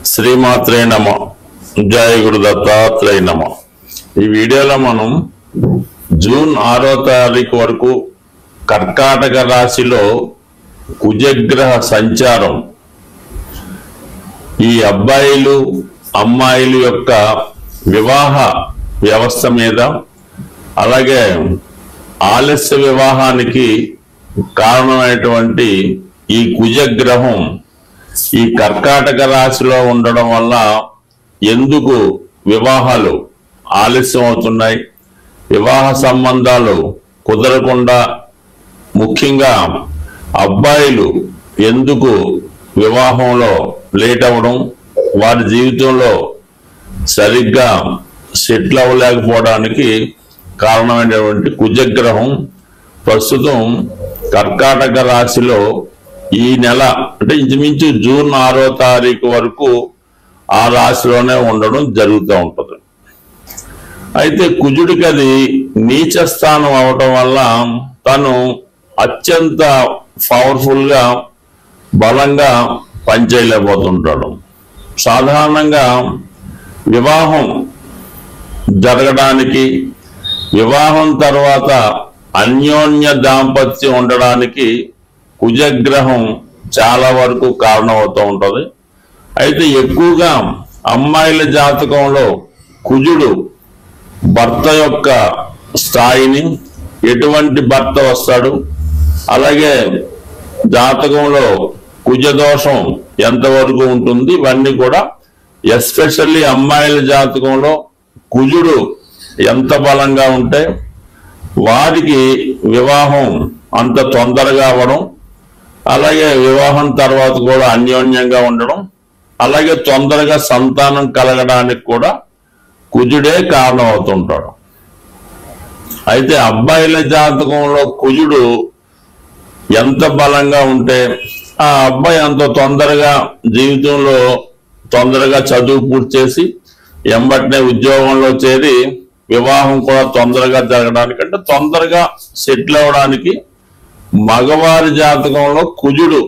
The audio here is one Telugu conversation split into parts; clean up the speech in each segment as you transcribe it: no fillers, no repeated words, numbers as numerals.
శ్రీమాత్రే నమ. జయ గురు దత్తాత్రేయ నమ. ఈ వీడియోలో మనం జూన్ 6వ తారీఖు వరకు కర్కాటక రాశిలో కుజగ్రహ సంచారం ఈ అబ్బాయిలు అమ్మాయిల యొక్క వివాహ వ్యవస్థ మీద, అలాగే ఆలస్య వివాహానికి కారణమైనటువంటి ఈ కుజగ్రహం ఈ కర్కాటక రాశిలో ఉండడం వల్ల ఎందుకు వివాహాలు ఆలస్యం అవుతున్నాయి, వివాహ సంబంధాలు కుదరకుండా, ముఖ్యంగా అబ్బాయిలు ఎందుకు వివాహంలో లేట్ అవ్వడం, వారి జీవితంలో సరిగ్గా సెటిల్ అవ్వలేకపోవడానికి కారణమైనటువంటి కుజగ్రహం ప్రస్తుతం కర్కాటక రాశిలో ఈ నెల అంటే ఇంచుమించు జూన్ 6వ తారీఖు వరకు ఆ రాశిలోనే ఉండడం జరుగుతూ ఉంటుంది. అయితే కుజుడికి అది నీచ స్థానం అవటం వల్ల తను అత్యంత పవర్ఫుల్ గా బలంగా పనిచేయలేకపోతుంటాడు. సాధారణంగా వివాహం జరగడానికి, వివాహం తర్వాత అన్యోన్య దాంపత్యం ఉండడానికి కుజగ్రహం చాలా వరకు కారణమవుతూ ఉంటుంది. అయితే ఎక్కువగా అమ్మాయిల జాతకంలో కుజుడు భర్త యొక్క స్థాయిని, ఎటువంటి భర్త వస్తాడు, అలాగే జాతకంలో కుజదోషం ఎంతవరకు ఉంటుంది, ఇవన్నీ కూడా ఎస్పెషల్లీ అమ్మాయిల జాతకంలో కుజుడు ఎంత బలంగా ఉంటే వారికి వివాహం అంత తొందరగా అవ్వడం, అలాగే వివాహం తర్వాత కూడా అన్యోన్యంగా ఉండడం, అలాగే తొందరగా సంతానం కలగడానికి కూడా కుజుడే కారణం అవుతుంటాడు. అయితే అబ్బాయిల జాతకంలో కుజుడు ఎంత బలంగా ఉంటే ఆ అబ్బాయి అంత తొందరగా జీవితంలో తొందరగా చదువు పూర్తి చేసి ఎంబటినే ఉద్యోగంలో చేరి వివాహం కూడా తొందరగా జరగడానికి, అంటే తొందరగా సెటిల్ అవ్వడానికి మగవారి జాతకంలో కుజుడు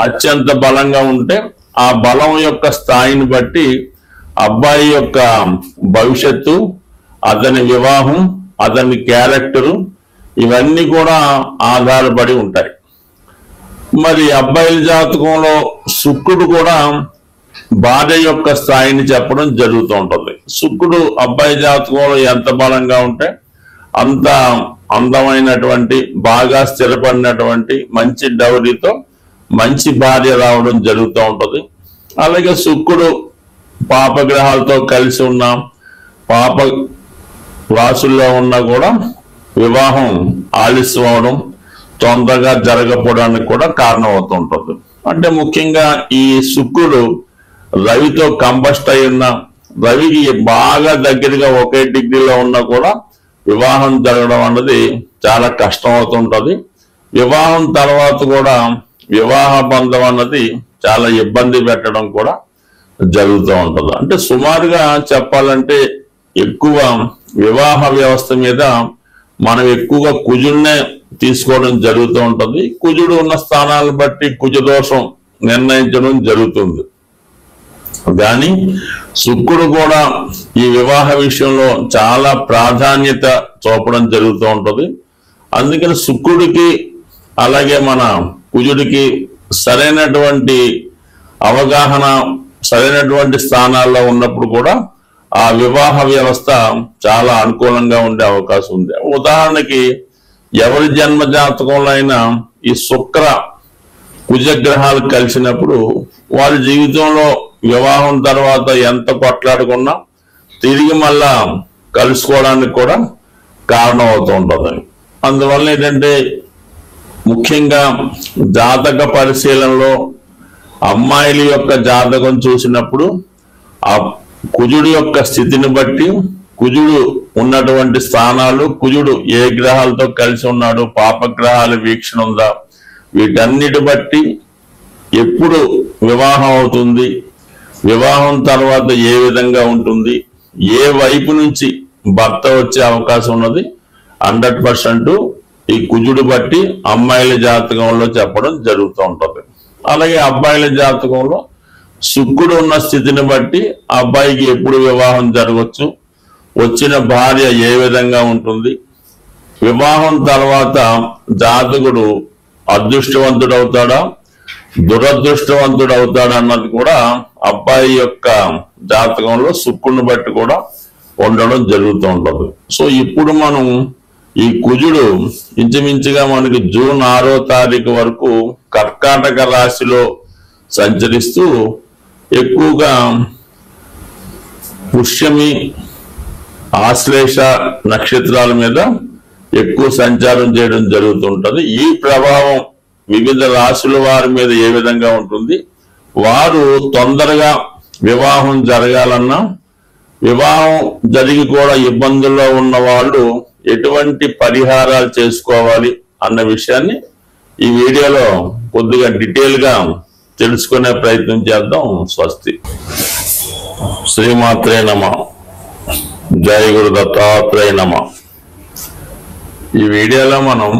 అత్యంత బలంగా ఉంటే ఆ బలం యొక్క స్థాయిని బట్టి అబ్బాయి యొక్క భవిష్యత్తు, అతని వివాహం, అతని క్యారెక్టరు, ఇవన్నీ కూడా ఆధారపడి ఉంటాయి. మరి అబ్బాయిల జాతకంలో శుక్రుడు కూడా భార్య యొక్క స్థాయిని చెప్పడం జరుగుతూ ఉంటుంది. శుక్రుడు అబ్బాయి జాతకంలో ఎంత బలంగా ఉంటే అంత అందమైనటువంటి, బాగా స్థిరపడినటువంటి మంచి డౌరీతో మంచి భార్య రావడం జరుగుతూ ఉంటుంది. అలాగే శుక్రుడు పాపగ్రహాలతో కలిసి ఉన్న, పాప రాశుల్లో ఉన్నా కూడా వివాహం ఆలస్యం అవడం, తొందరగా జరగకపోవడానికి కూడా కారణం అవుతుంటుంది. అంటే ముఖ్యంగా ఈ శుక్రుడు రవితో కంబస్ట్ అయి ఉన్న, రవికి బాగా దగ్గరగా ఒకే డిగ్రీలో ఉన్నా కూడా వివాహం జరగడం అన్నది చాలా కష్టం అవుతుంటది. వివాహం తర్వాత కూడా వివాహ బంధం అన్నది చాలా ఇబ్బంది పెట్టడం కూడా జరుగుతూ ఉంటుంది. అంటే సుమారుగా చెప్పాలంటే ఎక్కువ వివాహ వ్యవస్థ మీద మనం ఎక్కువగా కుజుడినే తీసుకోవడం జరుగుతూ ఉంటుంది. కుజుడు ఉన్న స్థానాలను బట్టి కుజదోషం నిర్ణయించడం జరుగుతుంది. కానీ శుక్రుడు కూడా ఈ వివాహ విషయంలో చాలా ప్రాధాన్యత చూపడం జరుగుతూ ఉంటుంది. అందుకని శుక్రుడికి అలాగే మన కుజుడికి సరైనటువంటి అవగాహన, సరైనటువంటి స్థానాల్లో ఉన్నప్పుడు కూడా ఆ వివాహ వ్యవస్థ చాలా అనుకూలంగా ఉండే అవకాశం ఉంది. ఉదాహరణకి ఎవరి జన్మ జాతకంలో అయినా ఈ శుక్ర కుజగ్రహాలు కలిసినప్పుడు వారి జీవితంలో వివాహం తర్వాత ఎంత కొట్లాడుకున్నా తిరిగి మళ్ళా కలుసుకోవడానికి కూడా కారణం అవుతూ ఉంటుంది. అందువల్ల ఏంటంటే ముఖ్యంగా జాతక పరిశీలనలో అమ్మాయిల యొక్క జాతకం చూసినప్పుడు ఆ కుజుడు యొక్క స్థితిని బట్టి, కుజుడు ఉన్నటువంటి స్థానాలు, కుజుడు ఏ గ్రహాలతో కలిసి ఉన్నాడు, పాపగ్రహాల వీక్షణ ఉందా, వీటన్నిటి బట్టి ఎప్పుడు వివాహం అవుతుంది, వివాహం తర్వాత ఏ విధంగా ఉంటుంది, ఏ వైపు నుంచి భర్త వచ్చే అవకాశం ఉన్నది 100% ఈ కుజుడు బట్టి అమ్మాయిల జాతకంలో చెప్పడం జరుగుతూ ఉంటుంది. అలాగే అబ్బాయిల జాతకంలో శుక్రుడు ఉన్న స్థితిని బట్టి ఆ అబ్బాయికి ఎప్పుడు వివాహం జరగవచ్చు, వచ్చిన భార్య ఏ విధంగా ఉంటుంది, వివాహం తర్వాత జాతకుడు అదృష్టవంతుడు అవుతాడా దురదృష్టవంతుడు అవుతాడా అన్నది కూడా అబ్బాయి యొక్క జాతకంలో శుక్రుడిని బట్టి కూడా ఉండడం జరుగుతూ ఉంటుంది. సో ఇప్పుడు మనం ఈ కుజుడు ఇంచుమించుగా మనకి జూన్ 6వ తారీఖు వరకు కర్కాటక రాశిలో సంచరిస్తూ ఎక్కువగా పుష్యమి ఆశ్లేష నక్షత్రాల మీద ఎక్కువ సంచారం చేయడం జరుగుతుంటది. ఈ ప్రభావం వివిధ రాశుల వారి మీద ఏ విధంగా ఉంటుంది, వారు తొందరగా వివాహం జరగాలన్నా వివాహం జరిగి కూడా ఇబ్బందుల్లో ఉన్న వాళ్ళు ఎటువంటి పరిహారాలు చేసుకోవాలి అన్న విషయాన్ని ఈ వీడియోలో కొద్దిగా డీటెయిల్ గా తెలుసుకునే ప్రయత్నం చేద్దాం. స్వస్తి. శ్రీమాత్రే నమః. జై గురు దత్తాత్రేయ నమః. ఈ వీడియోలో మనం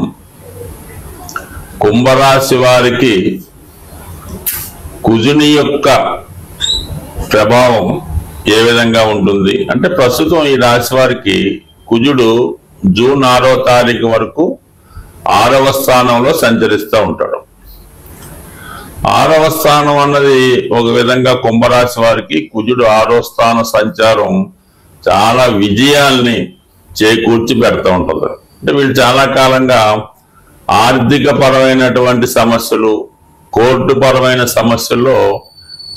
కుంభరాశి వారికి కుజుని యొక్క ప్రభావం ఏ విధంగా ఉంటుంది అంటే, ప్రస్తుతం ఈ రాశి వారికి కుజుడు జూన్ 6వ తారీఖు వరకు 6వ స్థానంలో సంచరిస్తూ ఉంటాడు. 6వ స్థానం అన్నది ఒక విధంగా కుంభరాశి వారికి కుజుడు 6వ స్థాన సంచారం చాలా విజయాల్ని చేకూర్చి పెడతా ఉంటుంది. అంటే వీళ్ళు చాలా కాలంగా ఆర్థిక పరమైనటువంటి సమస్యలు, కోర్టు పరమైన సమస్యల్లో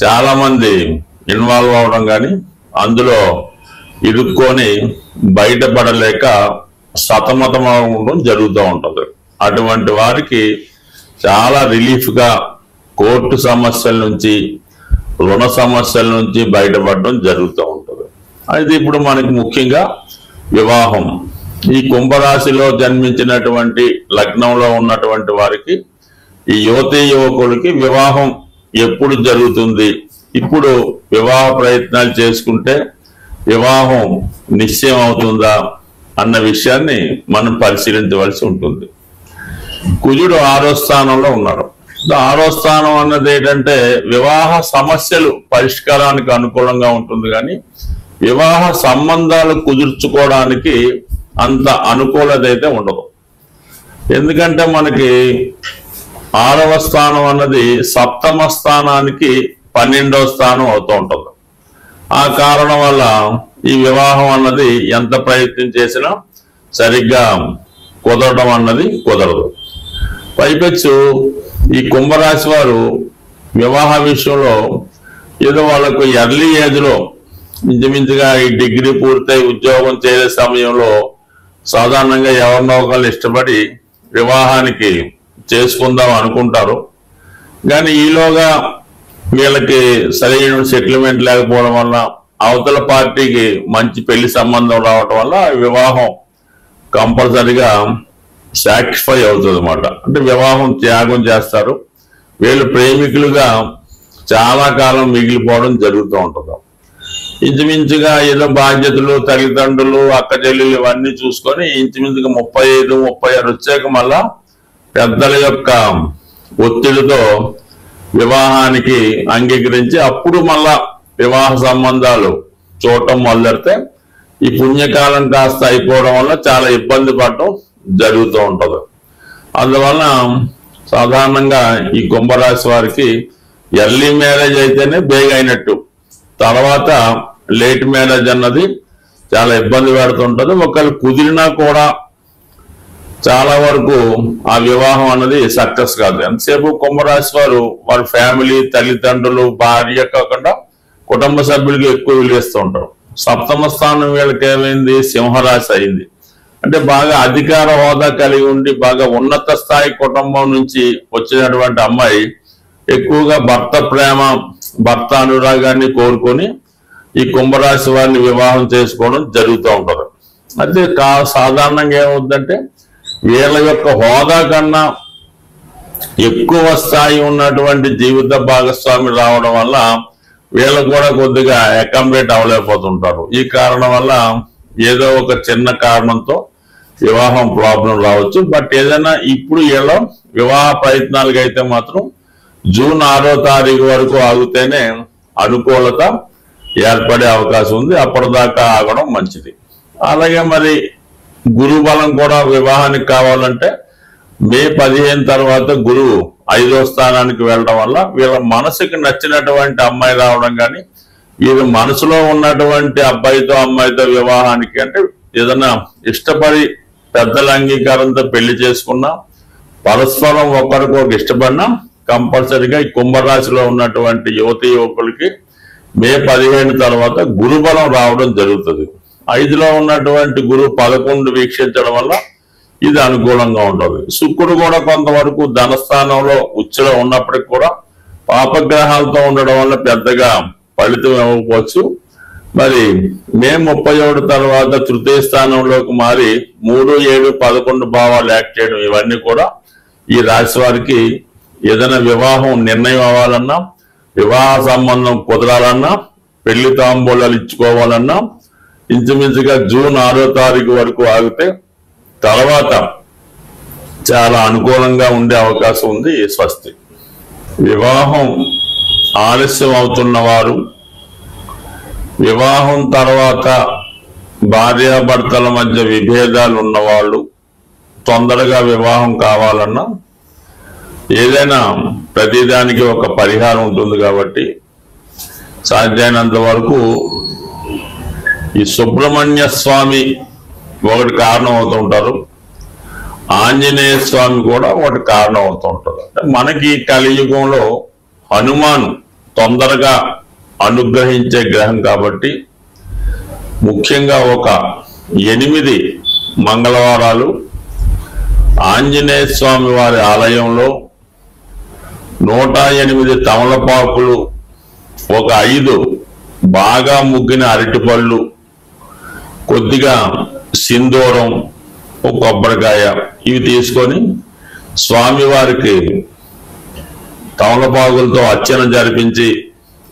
చాలా మంది ఇన్వాల్వ్ అవడం కానీ అందులో ఇరుక్కొని బయటపడలేక సతమతం అవడం జరుగుతూ ఉంటుంది. అటువంటి వారికి చాలా రిలీఫ్గా కోర్టు సమస్యల నుంచి, రుణ సమస్యల నుంచి బయటపడడం జరుగుతూ ఉంటుంది. అయితే ఇప్పుడు మనకి ముఖ్యంగా వివాహం, ఈ కుంభరాశిలో జన్మించినటువంటి లగ్నంలో ఉన్నటువంటి వారికి, ఈ యువతీ యువకులకి వివాహం ఎప్పుడు జరుగుతుంది, ఇప్పుడు వివాహ ప్రయత్నాలు చేసుకుంటే వివాహం నిశ్చయం అవుతుందా అన్న విషయాన్ని మనం పరిశీలించవలసి ఉంటుంది. కుజుడు 6వ స్థానంలో ఉన్నాడు. 6వ స్థానం అన్నది ఏంటంటే వివాహ సమస్యలు పరిష్కారానికి అనుకూలంగా ఉంటుంది, కానీ వివాహ సంబంధాలు కుదుర్చుకోవడానికి అంత అనుకూలత అయితే ఉండదు. ఎందుకంటే మనకి 6వ స్థానం అన్నది సప్తమ స్థానానికి 12వ స్థానం అవుతూ ఉంటుంది. ఆ కారణం వల్ల ఈ వివాహం అన్నది ఎంత ప్రయత్నం చేసినా సరిగ్గా కుదరడం అన్నది కుదరదు. పైపెచ్చు ఈ కుంభరాశి వారు వివాహ విషయంలో ఏదో వాళ్ళకు ఎర్లీ ఏజ్లో ఇంచుమించుగా ఈ డిగ్రీ పూర్తయి ఉద్యోగం చేసే సమయంలో సాధారణంగా ఎవరినో ఒకళ్ళు ఇష్టపడి వివాహానికి చేసుకుందాం అనుకుంటారు. కానీ ఈలోగా వీళ్ళకి సరైన సెటిల్మెంట్ లేకపోవడం వల్ల, అవతల పార్టీకి మంచి పెళ్లి సంబంధం రావటం వల్ల వివాహం కంపల్సరిగా సాక్రిఫై అవుతుంది అన్నమాట. అంటే వివాహం త్యాగం చేస్తారు. వీళ్ళు ప్రేమికులుగా చాలా కాలం మిగిలిపోవడం జరుగుతూ ఉంటుంది. ఇంచుమించుగా ఏదో బాధ్యతలు, తల్లిదండ్రులు, అక్క చెల్లెలు ఇవన్నీ చూసుకొని ఇంచుమించుగా 35, 36 వచ్చాక మళ్ళా పెద్దల యొక్క ఒత్తిడితో వివాహానికి అంగీకరించి అప్పుడు మళ్ళా వివాహ సంబంధాలు చూడటం మొదలెడితే ఈ పుణ్యకాలం కాస్త అయిపోవడం వల్ల చాలా ఇబ్బంది పడటం జరుగుతూ ఉంటుంది. అందువల్ల సాధారణంగా ఈ కుంభరాశి వారికి ఎర్లీ మ్యారేజ్ అయితేనే బేగ అయినట్టు, తర్వాత లేట్ మ్యారేజ్ అన్నది చాలా ఇబ్బంది పెడుతుంటుంది. ఒకవేళ కుదిరినా కూడా చాలా వరకు ఆ వివాహం అన్నది సక్సెస్ కాదు. ఎంతసేపు కుంభరాశి వారు వారి ఫ్యామిలీ, తల్లిదండ్రులు, భార్య కాకుండా కుటుంబ సభ్యులకి ఎక్కువ విలువిస్తూ ఉంటారు. సప్తమ స్థానం వీళ్ళకి ఏమైంది, సింహరాశి అయింది. అంటే బాగా అధికార హోదా కలిగి ఉండి బాగా ఉన్నత స్థాయి కుటుంబం నుంచి వచ్చినటువంటి అమ్మాయి ఎక్కువగా భర్త ప్రేమ, భర్త అనురాగాన్ని కోరుకొని ఈ కుంభరాశి వారిని వివాహం చేసుకోవడం జరుగుతూ ఉంటుంది. అయితే సాధారణంగా ఏమవుతుందంటే వీళ్ళ యొక్క హోదా కన్నా ఎక్కువ స్థాయి ఉన్నటువంటి జీవిత భాగస్వామి రావడం వల్ల వీళ్ళు కూడా కొద్దిగా అకామిడేట్ అవ్వలేకపోతుంటారు. ఈ కారణం వల్ల ఏదో ఒక చిన్న కారణంతో వివాహం ప్రాబ్లం రావచ్చు. బట్ ఏదైనా ఇప్పుడు వీళ్ళ వివాహ ప్రయత్నాలకు అయితే మాత్రం జూన్ 6వ తారీఖు వరకు ఆగితేనే అనుకూలత ఏర్పడే అవకాశం ఉంది. అప్పటిదాకా ఆగడం మంచిది. అలాగే మరి గురు బలం కూడా వివాహానికి కావాలంటే మే 15 తర్వాత గురువు 5వ స్థానానికి వెళ్ళడం వల్ల వీళ్ళ మనసుకి నచ్చినటువంటి అమ్మాయి రావడం, కానీ వీళ్ళ మనసులో ఉన్నటువంటి అబ్బాయితో అమ్మాయితో వివాహానికి అంటే ఏదైనా ఇష్టపడి పెద్దల అంగీకారంతో పెళ్లి చేసుకున్నా, పరస్పరం ఒకరికొకరు ఇష్టపడినా కంపల్సరిగా ఈ కుంభరాశిలో ఉన్నటువంటి యువతి యువకులకి మే 15 తర్వాత గురుబలం రావడం జరుగుతుంది. 5లో ఉన్నటువంటి గురువు 11 వీక్షించడం వల్ల ఇది అనుకూలంగా ఉంటుంది. శుక్రుడు కూడా కొంతవరకు ధనస్థానంలో ఉచ్చులో ఉన్నప్పటికి కూడా పాపగ్రహాలతో ఉండడం వల్ల పెద్దగా ఫలితం ఇవ్వకపోవచ్చు. మరి మే 31 తర్వాత తృతీయ స్థానంలోకి మారి 3, 7, 11 భావాలు యాక్ట్ చేయడం, ఇవన్నీ కూడా ఈ రాశి వారికి ఏదైనా వివాహం నిర్ణయం అవ్వాలన్నా, వివాహ సంబంధం కుదరాలన్నా, పెళ్లి తాంబూలాలు ఇచ్చుకోవాలన్నా ఇంచుమించుగా జూన్ 6వ తారీఖు వరకు ఆగితే తర్వాత చాలా అనుకూలంగా ఉండే అవకాశం ఉంది. స్వస్తి. వివాహం ఆలస్యం అవుతున్న వారు, వివాహం తర్వాత భార్యాభర్తల మధ్య విభేదాలు ఉన్నవాళ్ళు, తొందరగా వివాహం కావాలన్నా ఏదైనా ప్రతిదానికి ఒక పరిహారం ఉంటుంది కాబట్టి సాధ్యమైనంత వరకు ఈ సుబ్రహ్మణ్య స్వామి ఒకటి కారణం అవుతూ ఉంటారు, ఆంజనేయ స్వామి కూడా ఒకటి కారణం అవుతూ ఉంటారు. అంటే మనకి కలియుగంలో హనుమాన్ తొందరగా అనుగ్రహించే గ్రహం కాబట్టి ముఖ్యంగా ఒక 8 మంగళవారాలు ఆంజనేయ స్వామి వారి ఆలయంలో 108 తమలపాకులు, ఒక 5 బాగా ముగ్గిన అరటిపళ్ళు, కొద్దిగా సింధూరం, ఒక కొబ్బరికాయ, ఇవి తీసుకొని స్వామివారికి తమలపాకులతో అర్చన జరిపించి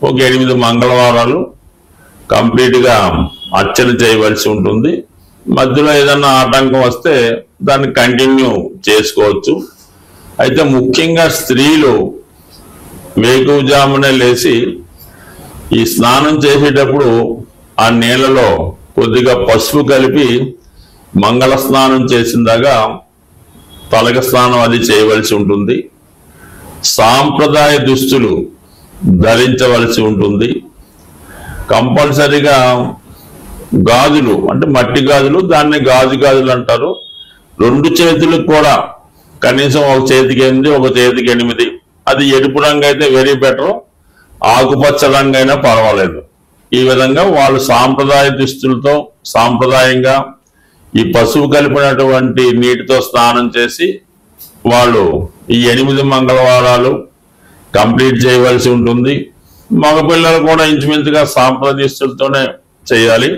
ఒక 8 మంగళవారాలు కంప్లీట్గా అర్చన చేయవలసి ఉంటుంది. మధ్యలో ఏదన్నా ఆటంకం వస్తే దాన్ని కంటిన్యూ చేసుకోవచ్చు. అయితే ముఖ్యంగా స్త్రీలు వేకువజామునే లేచి ఈ స్నానం చేసేటప్పుడు ఆ నీళ్ళలో కొద్దిగా పసుపు కలిపి మంగళ స్నానం చేసిందాగా తలక స్నానం అది చేయవలసి ఉంటుంది. సాంప్రదాయ దుస్తులు ధరించవలసి ఉంటుంది. కంపల్సరిగా గాజులు అంటే మట్టి గాజులు, దాన్ని గాజులు అంటారు. 2 చేతులకు కూడా కనీసం ఒక చేతికి 8, ఒక చేతికి 8, అది ఎరుపు రంగు అయితే వెరీ బెటర్, ఆకుపచ్చ రంగు అయినా పర్వాలేదు. ఈ విధంగా వాళ్ళు సాంప్రదాయ దుస్తులతో సాంప్రదాయంగా ఈ పసుపు కలిపినటువంటి నీటితో స్నానం చేసి వాళ్ళు ఈ 8 మంగళవారాలు కంప్లీట్ చేయవలసి ఉంటుంది. మగపిల్లలు కూడా ఇంచుమించుగా సాంప్రదాయ దుస్తులతోనే చేయాలి.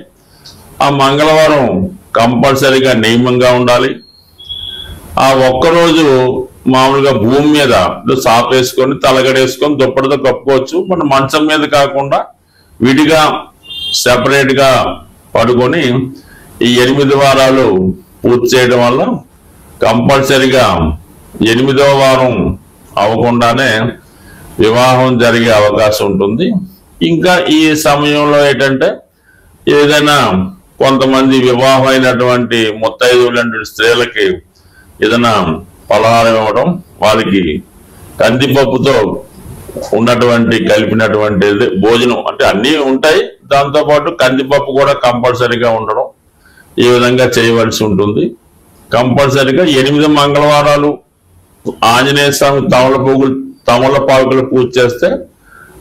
ఆ మంగళవారం కంపల్సరిగా నియమంగా ఉండాలి. ఆ ఒక్కరోజు మామూలుగా భూమి మీద సాపేసుకొని తలగడేసుకొని దుప్పటితో కప్పుకోవచ్చు. మన మంచం మీద కాకుండా విడిగా సెపరేట్ గా పడుకొని ఈ 8 వారాలు పూర్తి చేయడం వల్ల కంపల్సరిగా 8వ వారం అవ్వకుండానే వివాహం జరిగే అవకాశం ఉంటుంది. ఇంకా ఈ సమయంలో ఏంటంటే ఏదైనా కొంతమంది వివాహం అయినటువంటి ముత్తైదువులంటి స్త్రీలకి ఏదైనా పలహారం ఇవ్వడం, వాళ్ళకి కందిపప్పుతో ఉన్నటువంటి కలిపినటువంటి భోజనం అంటే అన్నీ ఉంటాయి, దాంతోపాటు కందిపప్పు కూడా కంపల్సరిగా ఉండడం, ఈ విధంగా చేయవలసి ఉంటుంది. కంపల్సరిగా 8 మంగళవారాలు ఆంజనేయ స్వామి తమలపాకులు పూజ చేస్తే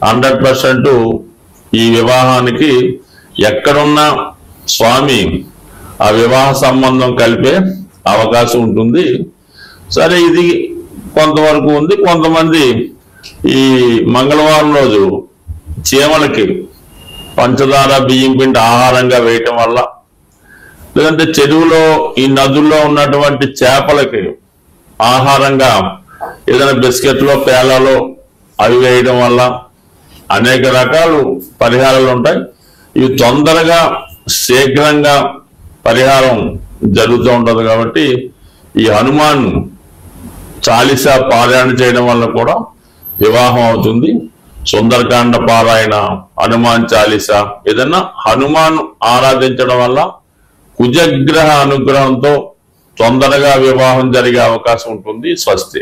100% ఈ వివాహానికి ఎక్కడున్నా స్వామి ఆ వివాహ సంబంధం కలిపే అవకాశం ఉంటుంది. సరే, ఇది కొంతవరకు ఉంది. కొంతమంది ఈ మంగళవారం రోజు చీమలకి పంచదార బియ్యం పిండి ఆహారంగా వేయటం వల్ల, లేదంటే చెరువులో ఈ నదుల్లో ఉన్నటువంటి చేపలకి ఆహారంగా ఏదైనా బిస్కెట్లో పేలాలో అవి వేయడం వల్ల అనేక రకాలు పరిహారాలు ఉంటాయి. ఇవి తొందరగా శీఘ్రంగా పరిహారం జరుగుతూ ఉంటుంది. కాబట్టి ఈ హనుమాన్ చాలీసా పారాయణ చేయడం వల్ల కూడా వివాహం అవుతుంది. సుందరకాండ పారాయణ, హనుమాన్ చాలీసా, ఏదన్నా హనుమాన్ ఆరాధించడం వల్ల కుజగ్రహ అనుగ్రహంతో తొందరగా వివాహం జరిగే అవకాశం ఉంటుంది. స్వస్తి.